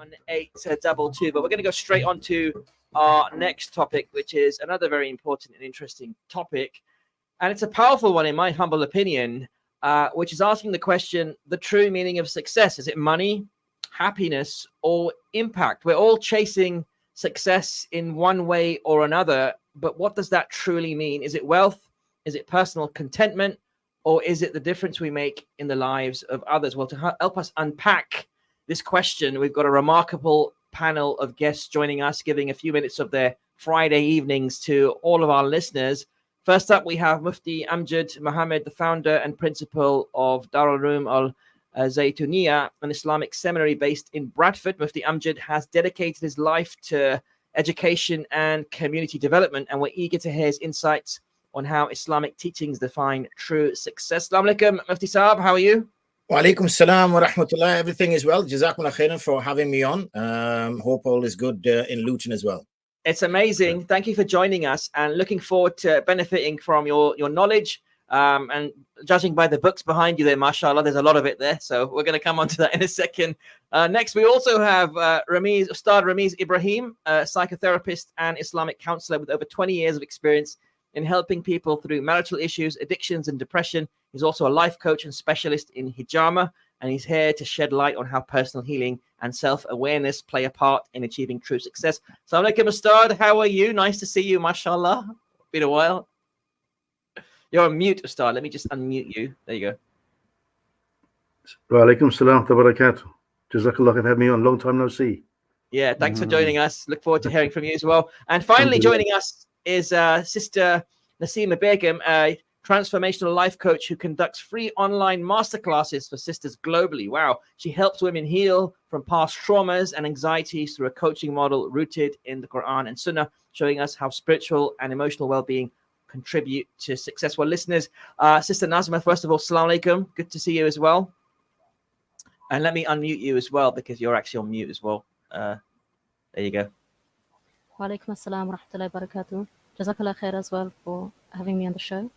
1822. But we're going to go straight on to our next topic, which is another very important and interesting topic. And it's a powerful one, in my humble opinion, which is asking the question, the true meaning of success. Is it money, happiness, or impact? We're all chasing success in one way or another, but what does that truly mean? Is it wealth? Is it personal contentment? Or is it the difference we make in the lives of others? Well, to help us unpack this question, we've got a remarkable panel of guests joining us, giving a few minutes of their Friday evenings to all of our listeners. First up, we have Mufti Amjad Mohammed, the founder and principal of Darul Uloom al-Zaytuniyah, an Islamic seminary based in Bradford. Mufti Amjad has dedicated his life to education and community development, and we're eager to hear his insights on how Islamic teachings define true success. Assalamu alaikum, Mufti Saab, how are you? Wa alaikum salam wa rahmatullah. Everything is well. Jazakumullah khairan for having me on. Hope all is good in Luton as well. It's amazing. Thank you for joining us, and looking forward to benefiting from your knowledge. And judging by the books behind you there, mashallah, there's a lot of it there. So we're going to come on to that in a second. Next, we also have Ustad Ramiz Ibrahim, a psychotherapist and Islamic counselor with over 20 years of experience in helping people through marital issues, addictions, and depression. He's also a life coach and specialist in hijama, and he's here to shed light on how personal healing and self-awareness play a part in achieving true success. Assalamu alaikum, Ustad. How are you? Nice to see you, mashallah. Been a while. You're on mute, Ustad. Let me just unmute you. There you go. Wa alaikum salam wa barakatuh. Jazakallah for having me on. Long time no see. Yeah, thanks for joining us. Look forward to hearing from you as well. And finally joining us is Sister Naseema Begum, a transformational life coach who conducts free online masterclasses for sisters globally. Wow. She helps women heal from past traumas and anxieties through a coaching model rooted in the Quran and Sunnah, showing us how spiritual and emotional well-being contribute to successful listeners. Sister Nazma, first of all, assalamu alaikum. Good to see you as well. And let me unmute you as well, because you're actually on mute as well. There you go. Wa alaikum assalam wa rahmatullahi wa barakatuh. Jazakallah khair as well for having me on the show.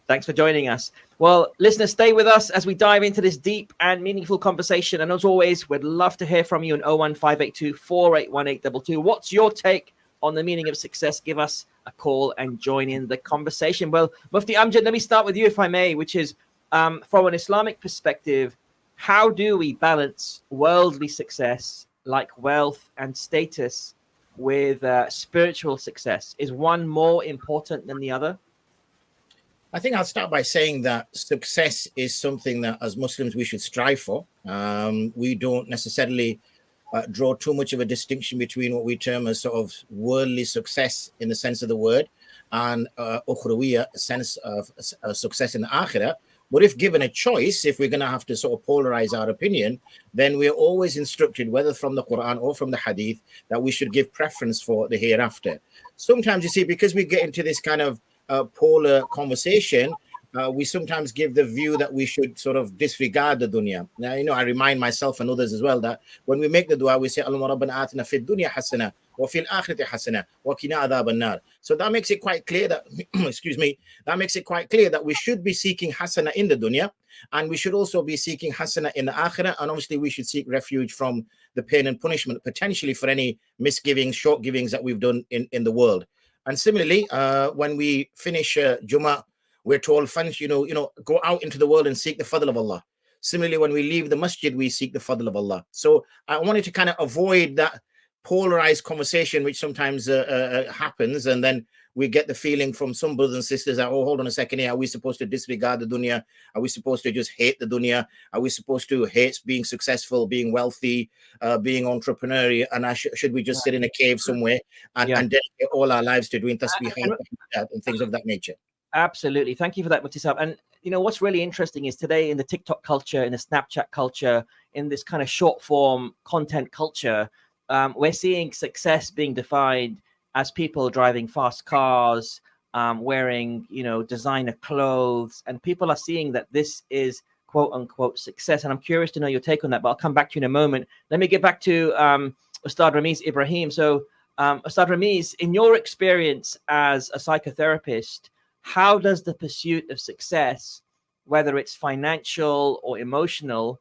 Thanks for joining us. Well, listeners, stay with us as we dive into this deep and meaningful conversation. And as always, we'd love to hear from you on 01582 481822. What's your take on the meaning of success? Give us a call and join in the conversation. Well, Mufti Amjad, let me start with you, if I may, which is from an Islamic perspective, how do we balance worldly success like wealth and status with spiritual success? Is one more important than the other? I think I'll start by saying that success is something that as Muslims we should strive for. We don't necessarily draw too much of a distinction between what we term as sort of worldly success in the sense of the word and ukhrawiya sense of success in the akhirah. But if given a choice, if we're going to have to sort of polarize our opinion, then we're always instructed, whether from the Quran or from the Hadith, that we should give preference for the hereafter. Sometimes, you see, because we get into this kind of polar conversation, we sometimes give the view that we should sort of disregard the dunya. Now, I remind myself and others as well that when we make the dua, we say, Allahumma rabbana atina fid dunya hasana wa fil akhirati hasana wa qina adhaban nar. So that makes it quite clear that, excuse me, that makes it quite clear that we should be seeking hasana in the dunya, and we should also be seeking hasana in the akhirah, and obviously we should seek refuge from the pain and punishment, potentially for any misgivings, short givings that we've done in the world. And similarly, when we finish Jummah, we're told, go out into the world and seek the fadl of Allah. Similarly, when we leave the masjid, we seek the fadl of Allah. So I wanted to kind of avoid that polarized conversation, which sometimes happens. And then we get the feeling from some brothers and sisters that, oh, hold on a second here. Are we supposed to disregard the dunya? Are we supposed to just hate the dunya? Are we supposed to hate being successful, being wealthy, being entrepreneurial? And should we just sit in a cave somewhere and dedicate all our lives to doing tasbih and things of that nature? Absolutely. Thank you for that, Mufti Saab. And what's really interesting is today in the TikTok culture, in the Snapchat culture, in this kind of short form content culture, we're seeing success being defined as people driving fast cars, wearing, designer clothes, and people are seeing that this is quote unquote success. And I'm curious to know your take on that, but I'll come back to you in a moment. Let me get back to Ustad Ramiz Ibrahim. So Ustad Ramiz, in your experience as a psychotherapist, how does the pursuit of success, whether it's financial or emotional,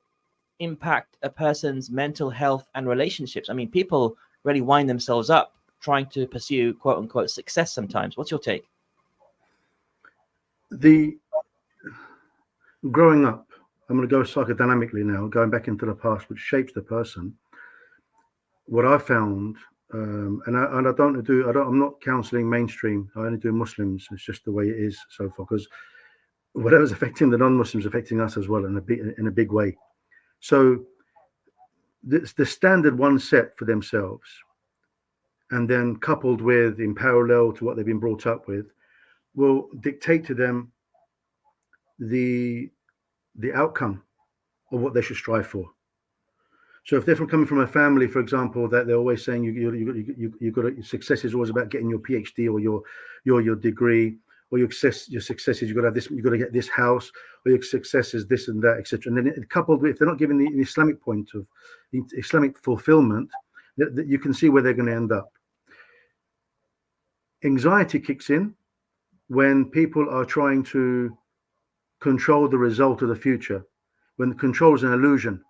impact a person's mental health and relationships? I mean, people really wind themselves up trying to pursue quote unquote success sometimes. What's your take? The growing up, I'm going to go psychodynamically now, going back into the past, which shapes the person. What I found, I'm not counselling mainstream. I only do Muslims. It's just the way it is so far, because whatever's affecting the non-Muslims affecting us as well in a big way. So the standard one set for themselves, and then coupled with, in parallel to what they've been brought up with, will dictate to them the outcome of what they should strive for. So if they're coming from a family, for example, that they're always saying you got success is always about getting your PhD or your degree, or your success is you got to have this, you got to get this house, or your success is this and that, etc. And then coupled with, if they're not given the Islamic point of Islamic fulfillment, that you can see where they're going to end up. Anxiety kicks in when people are trying to control the result of the future, when control is an illusion.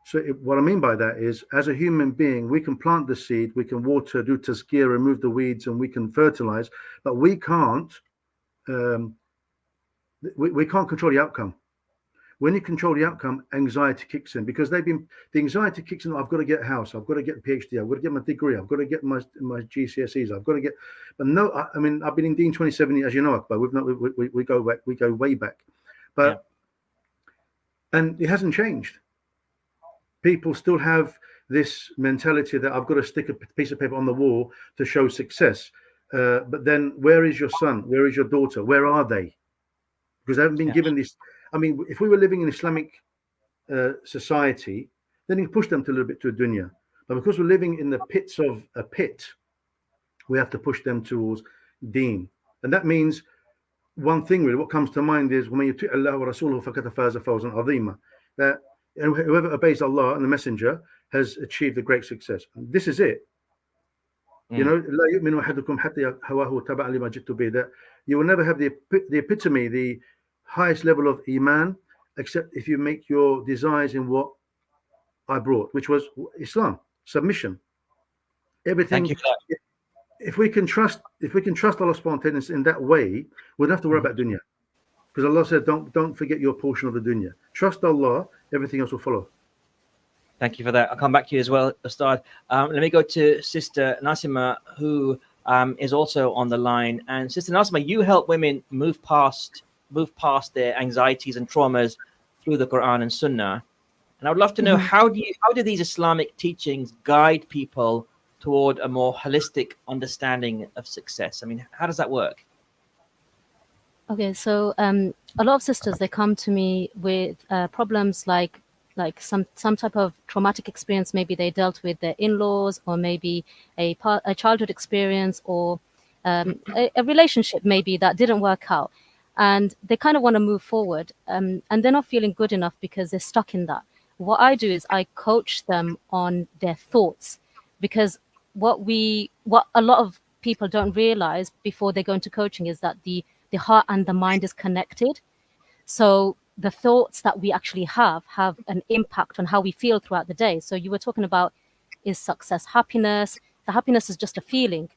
So what I mean by that is, as a human being, we can plant the seed, we can water, do tazkiyah, remove the weeds, and we can fertilize, but we can't control the outcome. When you control the outcome, anxiety kicks in, because the anxiety kicks in. I've got to get a house, I've got to get a PhD, I've got to get my degree, I've got to get my GCSEs, I've got to get. But no, I mean, I've been in Dean 27 years, as you know, Akbar. We go back, we go way back, but and it hasn't changed. People still have this mentality that I've got to stick a piece of paper on the wall to show success. But then, where is your son? Where is your daughter? Where are they? Because they haven't been given this. I mean, if we were living in Islamic society, then you push them a little bit to a dunya. But because we're living in the pits of a pit, we have to push them towards deen. And that means one thing really, what comes to mind is وَمَن يُطِعِ اللَّهَ وَرَسُولَهُ فَقَدْ فَازَ فَوْزًا عَظِيمًا. That whoever obeys Allah and the Messenger has achieved a great success. And this is it. You know, لَا يُؤْمِنُ أَحَدُكُمْ حَتَّى هَوَاهُ تَبَعًا لِمَا جِئْتُ بِهِ. That you will never have the epitome, the highest level of iman, except if you make your desires in what I brought, which was Islam, submission, everything. Thank you for that. If we can trust Allah subhanahu wa ta'ala in that way, we don't have to worry about dunya, because Allah said, don't forget your portion of the dunya. Trust Allah, everything else will follow. Thank you for that. I'll come back to you as well, Ustad. Let me go to Sister Nasima, who is also on the line. And Sister Nasima, you help women move past their anxieties and traumas through the Quran and Sunnah. And I would love to know, how do these Islamic teachings guide people toward a more holistic understanding of success? I mean, how does that work? Okay, so a lot of sisters, they come to me with problems like some type of traumatic experience. Maybe they dealt with their in-laws, or maybe a childhood experience, or a relationship maybe that didn't work out. And they kind of want to move forward, and they're not feeling good enough because they're stuck in that. What I do is I coach them on their thoughts, because what a lot of people don't realize before they go into coaching is that the heart and the mind is connected. So the thoughts that we actually have an impact on how we feel throughout the day. So you were talking about, is success happiness? The happiness is just a feeling.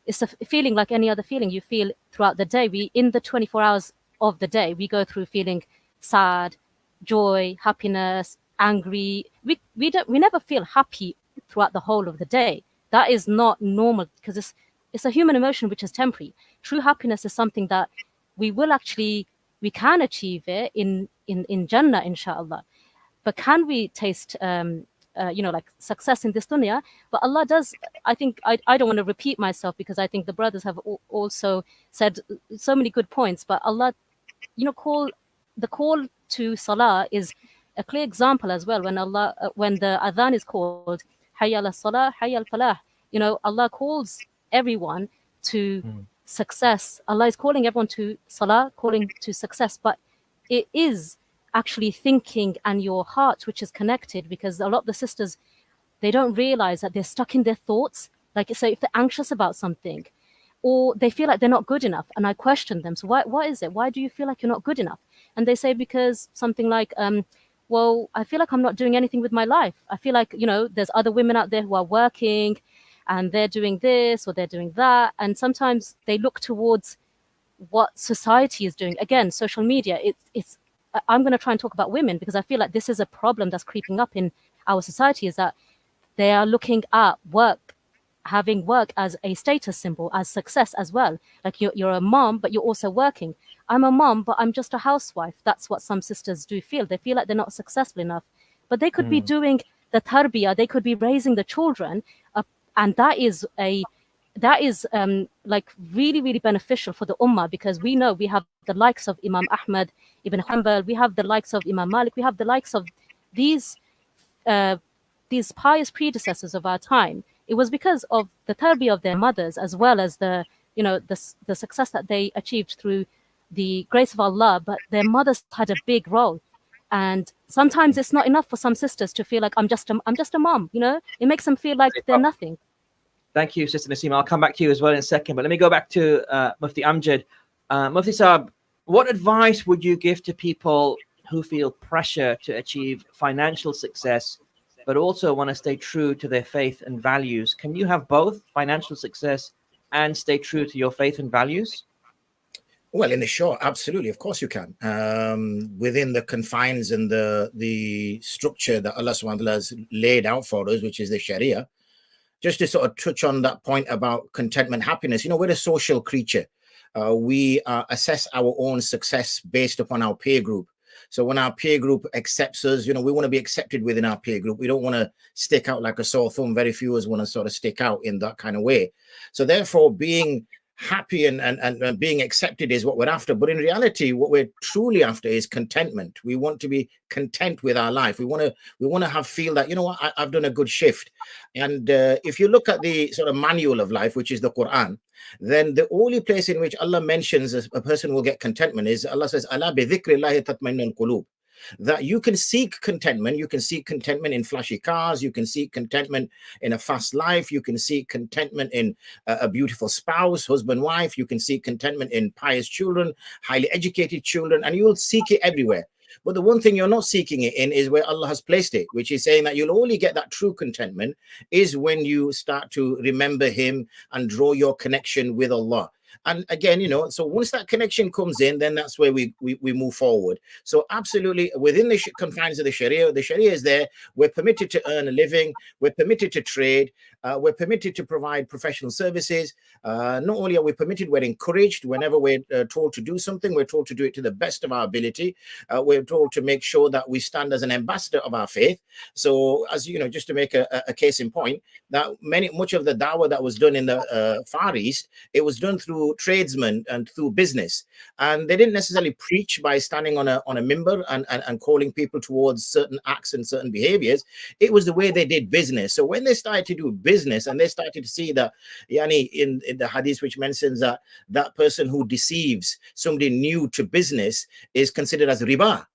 It's a feeling like any other feeling you feel throughout the day. In the 24 hours of the day, we go through feeling sad, joy, happiness, angry. We never feel happy throughout the whole of the day. That is not normal, because it's a human emotion which is temporary. True happiness is something that we can achieve it in Jannah, inshallah. But can we taste like success in this dunya? But Allah does. I think I don't want to repeat myself, because I think the brothers have also said so many good points. But Allah, the call to salah is a clear example as well. When the adhan is called, hayya ala salah, hayya al falah. Allah calls everyone to success. Allah is calling everyone to salah, calling to success. But it is actually thinking and your heart which is connected, because a lot of the sisters, they don't realize that they're stuck in their thoughts. Like, so if they're anxious about something, or they feel like they're not good enough, and I question them, so what is it? Why do you feel like you're not good enough? And they say, because something like, well, I feel like I'm not doing anything with my life. I feel like, there's other women out there who are working and they're doing this or they're doing that. And sometimes they look towards what society is doing. Again, social media, I'm going to try and talk about women because I feel like this is a problem that's creeping up in our society, is that they are looking at having work as a status symbol, as success as well. Like you're a mom, but you're also working. I'm a mom, but I'm just a housewife. That's what some sisters do feel. They feel like they're not successful enough, but they could be doing the tarbiyah, they could be raising the children, and that is like really, really beneficial for the ummah, because we know we have the likes of Imam Ahmad ibn Hanbal, we have the likes of Imam Malik, we have the likes of these pious predecessors of our time. It was because of the tarbiyah of their mothers, as well as the success that they achieved through the grace of Allah, but their mothers had a big role. And sometimes it's not enough for some sisters to feel like I'm just a mom, it makes them feel like they're nothing. Thank you, Sister Naseema. I'll come back to you as well in a second, but let me go back to Mufti Amjad. Mufti Saab, what advice would you give to people who feel pressure to achieve financial success, but also want to stay true to their faith and values? Can you have both financial success and stay true to your faith and values? Well, in the short, absolutely. Of course you can. Within the confines and the structure that Allah subhanahu wa ta'ala has laid out for us, which is the Sharia. Just to sort of touch on that point about contentment, happiness, we're a social creature. We assess our own success based upon our peer group. So when our peer group accepts us, we want to be accepted within our peer group. We don't want to stick out like a sore thumb. Very few of us want to sort of stick out in that kind of way. So therefore, being happy and being accepted is what we're after. But in reality, what we're truly after is contentment. We want to be content with our life. We want to feel that, I've done a good shift. And if you look at the sort of manual of life, which is the Quran, then the only place in which Allah mentions a person will get contentment is Allah says, "Ala bi dhikrillahi tatma'innul qulub." That you can seek contentment. You can seek contentment in flashy cars. You can seek contentment in a fast life. You can seek contentment in a beautiful spouse, husband, wife. You can seek contentment in pious children, highly educated children, and you will seek it everywhere. But the one thing you're not seeking it in is where Allah has placed it, which is saying that you'll only get that true contentment is when you start to remember Him and draw your connection with Allah. And again, so once that connection comes in, then that's where we move forward. So absolutely, within the confines of the Sharia is there. We're permitted to earn a living. We're permitted to trade. We're permitted to provide professional services. Not only are we permitted, we're encouraged. Whenever we're told to do something, we're told to do it to the best of our ability. We're told to make sure that we stand as an ambassador of our faith. So as just to make a case in point, that much of the dawah that was done in the Far East, it was done through tradesmen and through business, and they didn't necessarily preach by standing on a minbar and calling people towards certain acts and certain behaviors. It was the way they did business. So when they started to do business and they started to see that in the hadith which mentions that person who deceives somebody new to business is considered as riba.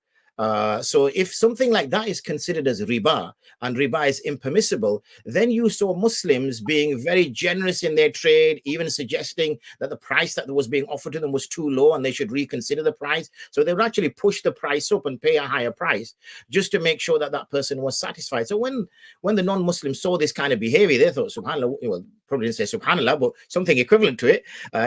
So if something like that is considered as riba, and riba is impermissible, then you saw Muslims being very generous in their trade, even suggesting that the price that was being offered to them was too low and they should reconsider the price. So they would actually push the price up and pay a higher price just to make sure that that person was satisfied. So when the non-Muslims saw this kind of behavior, they thought, subhanAllah, well, probably didn't say subhanAllah, but something equivalent to it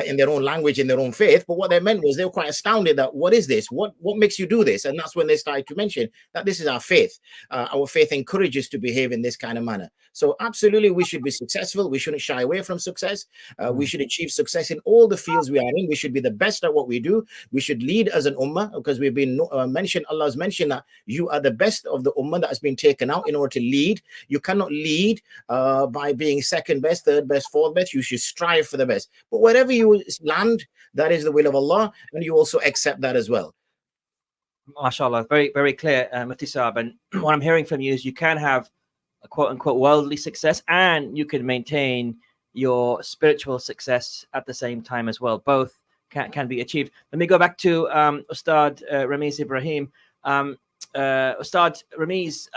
in their own language, in their own faith. But what they meant was they were quite astounded that, what is this? What makes you do this? And that's when they started to mention that this is our faith. Our faith encourages to behave in this kind of manner. So absolutely, we should be successful. We shouldn't shy away from success. We should achieve success in all the fields we are in. We should be the best at what we do. We should lead as an ummah, because we've been mentioned, Allah has mentioned that you are the best of the ummah that has been taken out in order to lead. You cannot lead by being second best, third best, fourth best. You should strive for the best. But wherever you land, that is the will of Allah, and you also accept that as well. MashaAllah, very, very clear, Mufti Saab. And what I'm hearing from you is you can have a quote-unquote worldly success, and you can maintain your spiritual success at the same time as well. Both can be achieved. Let me go back to Ustad Ramiz Ibrahim. Ustad Ramiz,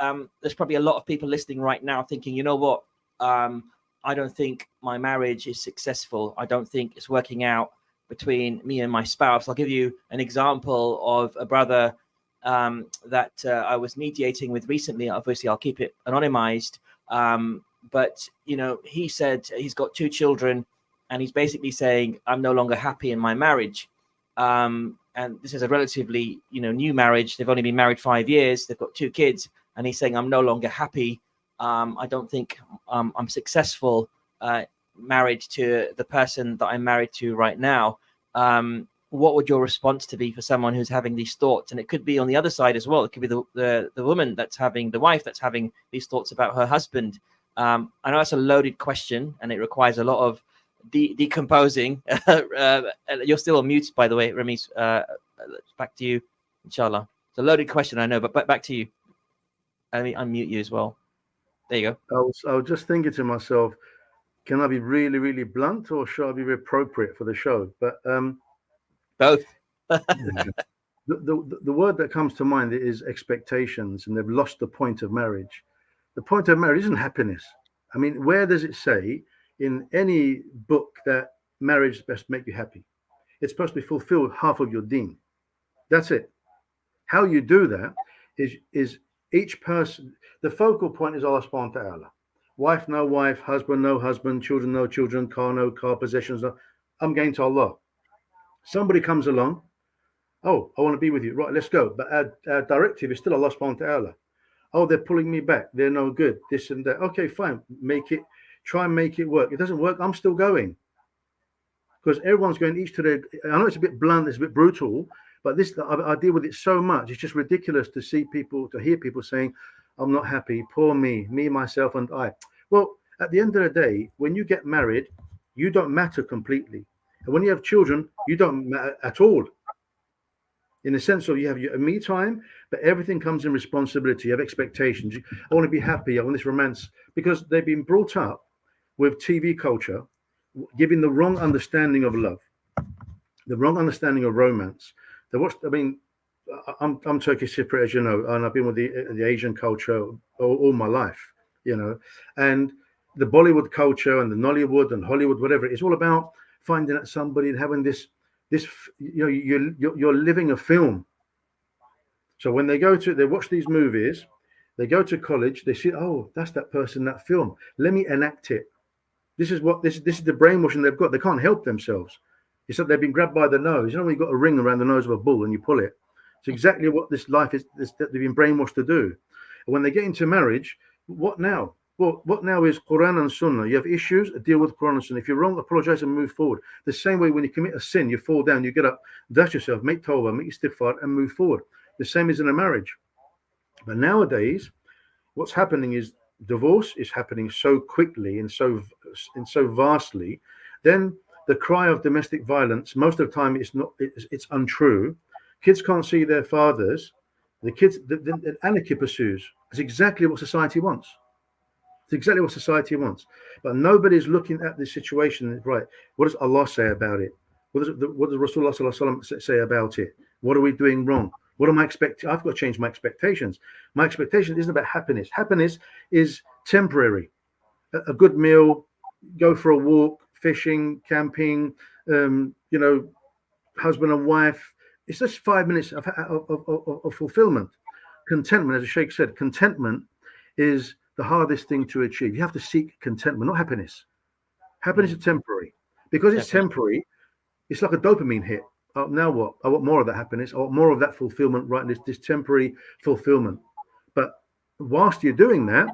there's probably a lot of people listening right now thinking, you know what, I don't think my marriage is successful. I don't think it's working out between me and my spouse. I'll give you an example of a brother that I was mediating with recently. Obviously, I'll keep it anonymized. But, you know, he said he's got 2 children and he's basically saying, I'm no longer happy in my marriage. And this is a relatively, you know, new marriage. They've only been married 5 years. They've got 2 kids. And he's saying, I'm no longer happy. I don't think I'm successful married to the person that I'm married to right now. What would your response to be for someone who's having these thoughts? And it could be on the other side as well. It could be the woman that's having, the wife that's having these thoughts about her husband. I know that's a loaded question and it requires a lot of decomposing. You're still on mute, by the way, Ramiz. Back to you, inshallah. It's a loaded question, I know, but back to you. Let me unmute you as well. There you go. I was just thinking to myself, can I be really, really blunt, or should I be appropriate for the show? But both. The word that comes to mind is expectations, and they've lost the point of marriage. The point of marriage isn't happiness. I mean, where does it say in any book that marriage is best to make you happy? It's supposed to fulfill half of your deen. That's it. How you do that is each person, the focal point is Allah subhanahu wa ta'ala. Wife, no wife, husband, no husband, children, no children, car, no car, possessions. No. I'm going to Allah. Somebody comes along, oh, I want to be with you. Right, let's go. But our directive is still Allah subhanahu wa ta'ala. Oh, they're pulling me back. They're no good. This and that. Okay, fine. Try and make it work. It doesn't work. I'm still going. Because everyone's going each to their, I know it's a bit blunt, it's a bit brutal, but this, I deal with it so much. It's just ridiculous to hear people saying, I'm not happy, poor me, myself, and I. Well, at the end of the day, when you get married, you don't matter completely. And when you have children, you don't matter at all. In the sense of you have your me time, but everything comes in responsibility. You have expectations. I want to be happy. I want this romance. Because they've been brought up with TV culture, giving the wrong understanding of love, the wrong understanding of romance. I'm Turkish Cypriot, as you know, and I've been with the Asian culture all my life, you know, and the Bollywood culture and the Nollywood and Hollywood, whatever, it's all about finding out somebody and having this, you know, you're living a film. So when they watch these movies, they go to college, they see, oh, that's that person, that film. Let me enact it. This is the brainwashing they've got. They can't help themselves. It's like they've been grabbed by the nose. You know when you've got a ring around the nose of a bull and you pull it? It's exactly what this life is that they've been brainwashed to do. And when they get into marriage, what now? Well, what now is Quran and Sunnah. You have issues, deal with Quran and Sunnah. If you're wrong, apologize and move forward. The same way when you commit a sin, you fall down, you get up, dust yourself, make tawbah, make istighfar, and move forward. The same is in a marriage. But nowadays, what's happening is divorce is happening so quickly and so vastly. Then the cry of domestic violence, most of the time it's untrue. Kids can't see their fathers. The anarchy pursues. It's exactly what society wants. It's exactly what society wants. But nobody's looking at this situation, right? What does Allah say about it? What does Rasulullah Sallallahu Alaihi Wasallam say about it? What are we doing wrong? What am I expecting? I've got to change my expectations. My expectation isn't about happiness. Happiness is temporary. A good meal, go for a walk, fishing, camping, you know, husband and wife. It's just 5 minutes of fulfillment. Contentment, as the Sheikh said, contentment is the hardest thing to achieve. You have to seek contentment, not happiness. Happiness is temporary. Because it's temporary, it's like a dopamine hit. Oh, now what? I want more of that happiness. I want more of that fulfillment, right? This temporary fulfillment. But whilst you're doing that,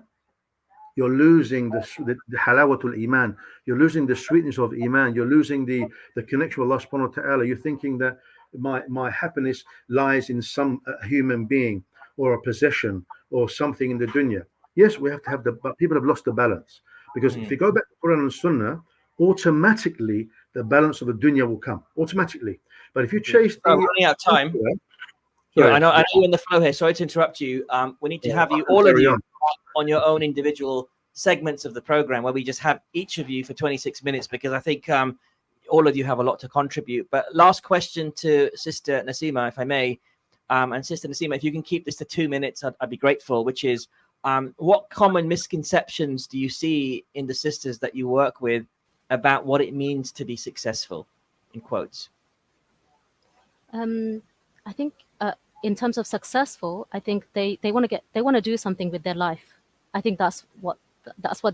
you're losing the halawatul iman. You're losing the sweetness of iman. You're losing the connection with Allah subhanahu wa ta'ala. You're thinking that my happiness lies in some human being or a possession or something in the dunya. Yes, we have to have but people have lost the balance. Because if you go back to Quran and Sunnah, automatically the balance of the dunya will come. Automatically. But if you chase I'm running out of time. I know you're in the flow here. Sorry to interrupt you. We need to have you, all of you, on your own individual segments of the program where we just have each of you for 26 minutes because I think all of you have a lot to contribute. But last question to Sister Nasima, if I may. And Sister Nasima, if you can keep this to 2 minutes, I'd be grateful, which is what common misconceptions do you see in the sisters that you work with about what it means to be successful, in quotes? I think in terms of successful, I think they want to do something with their life. I think that's what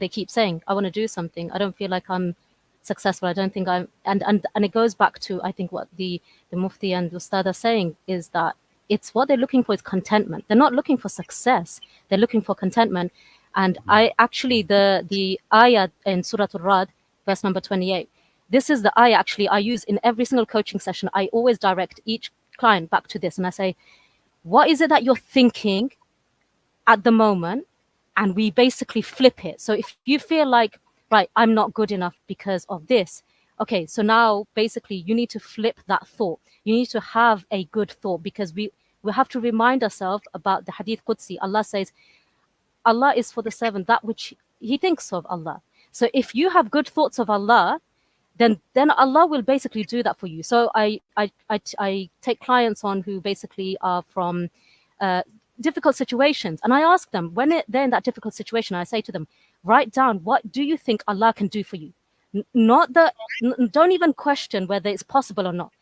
they keep saying. I want to do something. I don't feel like I'm successful. I don't think I'm, and it goes back to, I think, what the Mufti and the Ustad are saying is that it's what they're looking for is contentment. They're not looking for success. They're looking for contentment. And I actually, the ayah in Surah Al-Rad, verse number 28, this is the ayah actually I use in every single coaching session. I always direct each client back to this, and I say, what is it that you're thinking at the moment? And we basically flip it. So if you feel like, right, I'm not good enough because of this, okay, so now basically you need to flip that thought. You need to have a good thought, because we have to remind ourselves about the Hadith Qudsi. Allah says, Allah is for the servant that which he thinks of Allah. So if you have good thoughts of Allah, then Allah will basically do that for you. So I take clients on who basically are from difficult situations, and I ask them, when they're in that difficult situation, I say to them, write down, what do you think Allah can do for you? Don't even question whether it's possible or not.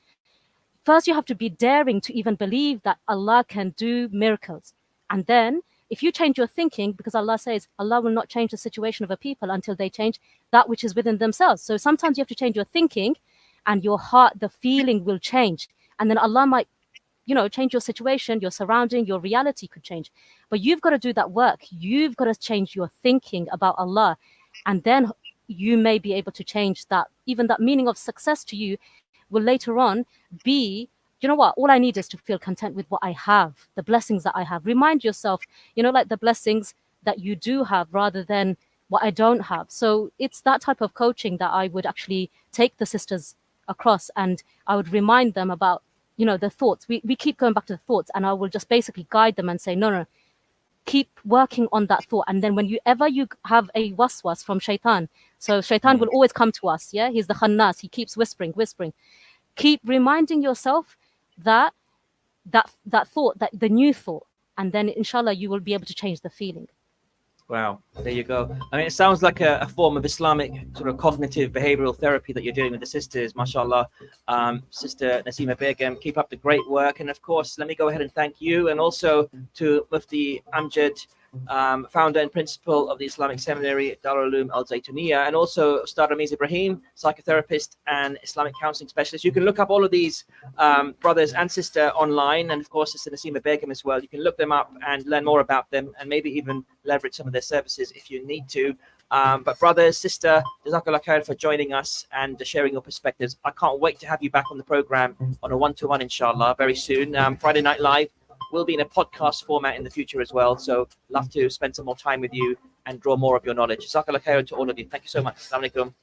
First, you have to be daring to even believe that Allah can do miracles. And then if you change your thinking, because Allah says Allah will not change the situation of a people until they change that which is within themselves. So sometimes you have to change your thinking, and your heart, the feeling will change. And then Allah might, change your situation, your surrounding, your reality could change. But you've got to do that work. You've got to change your thinking about Allah. And then you may be able to change that. Even that meaning of success to you will later on be, you know what, all I need is to feel content with what I have, the blessings that I have. Remind yourself, like the blessings that you do have rather than what I don't have. So it's that type of coaching that I would actually take the sisters across, and I would remind them about, the thoughts. We keep going back to the thoughts, and I will just basically guide them and say, no, keep working on that thought. And then whenever you have a waswas from shaitan, so shaitan will always come to us, yeah? He's the khannas, he keeps whispering. Keep reminding yourself that thought, that the new thought, and then inshallah you will be able to change the feeling. Wow, there you go. I mean, it sounds like a form of Islamic sort of cognitive behavioral therapy that you're doing with the sisters, mashallah. Sister Nasima Begum, keep up the great work. And of course, let me go ahead and thank you, and also to Mufti Amjad, founder and principal of the Islamic Seminary at Darul Uloom Al Zaytuniyah, and also Ustad Ramiz Ibrahim, psychotherapist and Islamic counseling specialist. You can look up all of these brothers and sister online, and of course Sister Nasima Begum as well. You can look them up and learn more about them, and maybe even leverage some of their services if you need to. But brother, sister, Jazakallah khair for joining us and sharing your perspectives. I can't wait to have you back on the program on a one-to-one, inshallah, very soon. Friday Night Live will be in a podcast format in the future as well. So love to spend some more time with you and draw more of your knowledge. Jazakallah khair to all of you. Thank you so much. Assalamu alaikum.